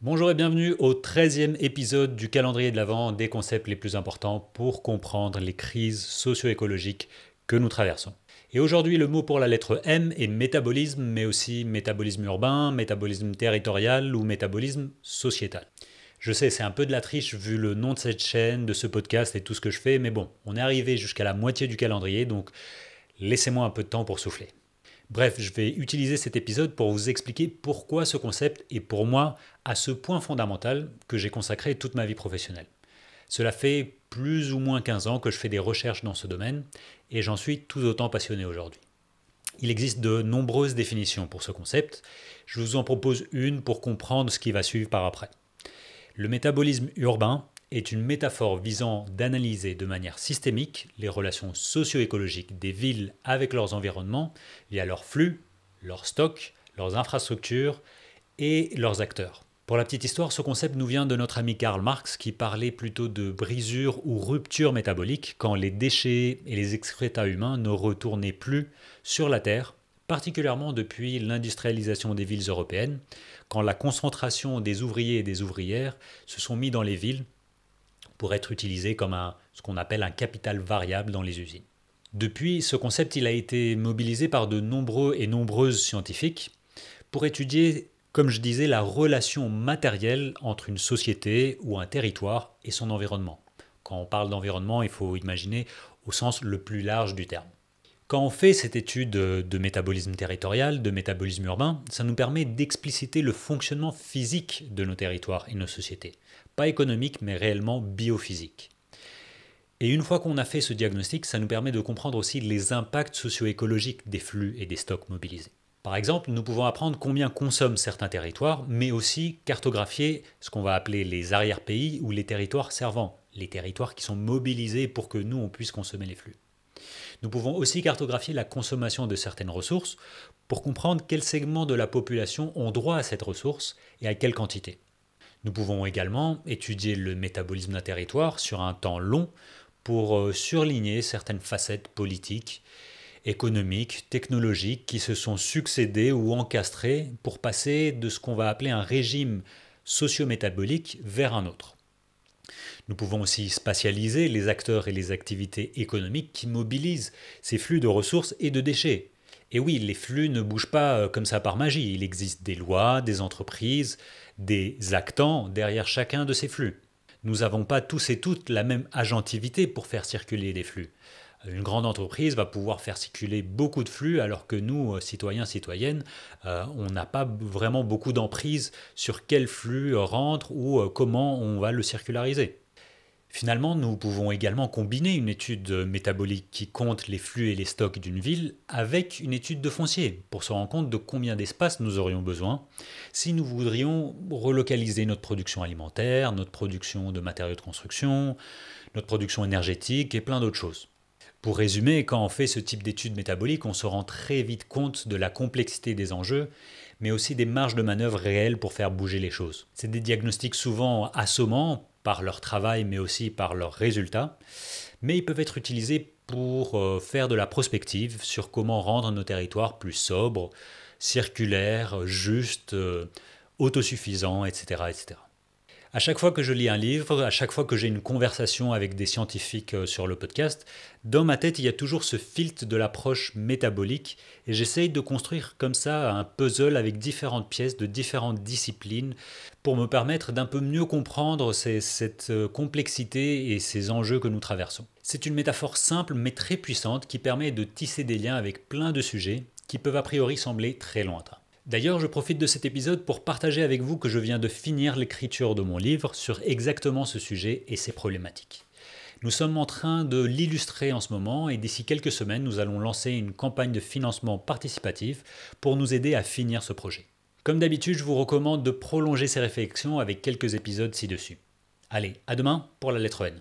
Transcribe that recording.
Bonjour et bienvenue au 13e épisode du calendrier de l'Avent des concepts les plus importants pour comprendre les crises socio-écologiques que nous traversons. Et aujourd'hui, le mot pour la lettre M est métabolisme, mais aussi métabolisme urbain, métabolisme territorial ou métabolisme sociétal. Je sais, c'est un peu de la triche vu le nom de cette chaîne, de ce podcast et tout ce que je fais, mais bon, on est arrivé jusqu'à la moitié du calendrier, donc laissez-moi un peu de temps pour souffler. Bref, je vais utiliser cet épisode pour vous expliquer pourquoi ce concept est pour moi à ce point fondamental que j'ai consacré toute ma vie professionnelle. Cela fait plus ou moins 15 ans que je fais des recherches dans ce domaine et j'en suis tout autant passionné aujourd'hui. Il existe de nombreuses définitions pour ce concept. Je vous en propose une pour comprendre ce qui va suivre par après. Le métabolisme urbain est une métaphore visant d'analyser de manière systémique les relations socio-écologiques des villes avec leurs environnements via leurs flux, leurs stocks, leurs infrastructures et leurs acteurs. Pour la petite histoire, ce concept nous vient de notre ami Karl Marx qui parlait plutôt de brisure ou rupture métabolique quand les déchets et les excréta humains ne retournaient plus sur la Terre, particulièrement depuis l'industrialisation des villes européennes, quand la concentration des ouvriers et des ouvrières se sont mis dans les villes pour être utilisé comme ce qu'on appelle un capital variable dans les usines. Depuis, ce concept il a été mobilisé par de nombreux et nombreuses scientifiques pour étudier, comme je disais, la relation matérielle entre une société ou un territoire et son environnement. Quand on parle d'environnement, il faut imaginer au sens le plus large du terme. Quand on fait cette étude de métabolisme territorial, de métabolisme urbain, ça nous permet d'expliciter le fonctionnement physique de nos territoires et nos sociétés. Pas économique, mais réellement biophysique. Et une fois qu'on a fait ce diagnostic, ça nous permet de comprendre aussi les impacts socio-écologiques des flux et des stocks mobilisés. Par exemple, nous pouvons apprendre combien consomment certains territoires, mais aussi cartographier ce qu'on va appeler les arrière-pays ou les territoires servants, les territoires qui sont mobilisés pour que nous, on puisse consommer les flux. Nous pouvons aussi cartographier la consommation de certaines ressources pour comprendre quels segments de la population ont droit à cette ressource et à quelle quantité. Nous pouvons également étudier le métabolisme d'un territoire sur un temps long pour surligner certaines facettes politiques, économiques, technologiques qui se sont succédées ou encastrées pour passer de ce qu'on va appeler un régime socio-métabolique vers un autre. Nous pouvons aussi spatialiser les acteurs et les activités économiques qui mobilisent ces flux de ressources et de déchets. Et oui, les flux ne bougent pas comme ça par magie. Il existe des lois, des entreprises, des actants derrière chacun de ces flux. Nous n'avons pas tous et toutes la même agentivité pour faire circuler les flux. Une grande entreprise va pouvoir faire circuler beaucoup de flux alors que nous, citoyens, citoyennes, on n'a pas vraiment beaucoup d'emprise sur quel flux rentre ou comment on va le circulariser. Finalement, nous pouvons également combiner une étude métabolique qui compte les flux et les stocks d'une ville avec une étude de foncier pour se rendre compte de combien d'espace nous aurions besoin si nous voudrions relocaliser notre production alimentaire, notre production de matériaux de construction, notre production énergétique et plein d'autres choses. Pour résumer, quand on fait ce type d'études métaboliques, on se rend très vite compte de la complexité des enjeux, mais aussi des marges de manœuvre réelles pour faire bouger les choses. C'est des diagnostics souvent assommants par leur travail, mais aussi par leurs résultats, mais ils peuvent être utilisés pour faire de la prospective sur comment rendre nos territoires plus sobres, circulaires, justes, autosuffisants, etc., etc. À chaque fois que je lis un livre, à chaque fois que j'ai une conversation avec des scientifiques sur le podcast, dans ma tête, il y a toujours ce filtre de l'approche métabolique et j'essaye de construire comme ça un puzzle avec différentes pièces de différentes disciplines pour me permettre d'un peu mieux comprendre cette complexité et ces enjeux que nous traversons. C'est une métaphore simple mais très puissante qui permet de tisser des liens avec plein de sujets qui peuvent a priori sembler très lointains. D'ailleurs, je profite de cet épisode pour partager avec vous que je viens de finir l'écriture de mon livre sur exactement ce sujet et ses problématiques. Nous sommes en train de l'illustrer en ce moment et d'ici quelques semaines, nous allons lancer une campagne de financement participatif pour nous aider à finir ce projet. Comme d'habitude, je vous recommande de prolonger ces réflexions avec quelques épisodes ci-dessus. Allez, à demain pour la lettre N.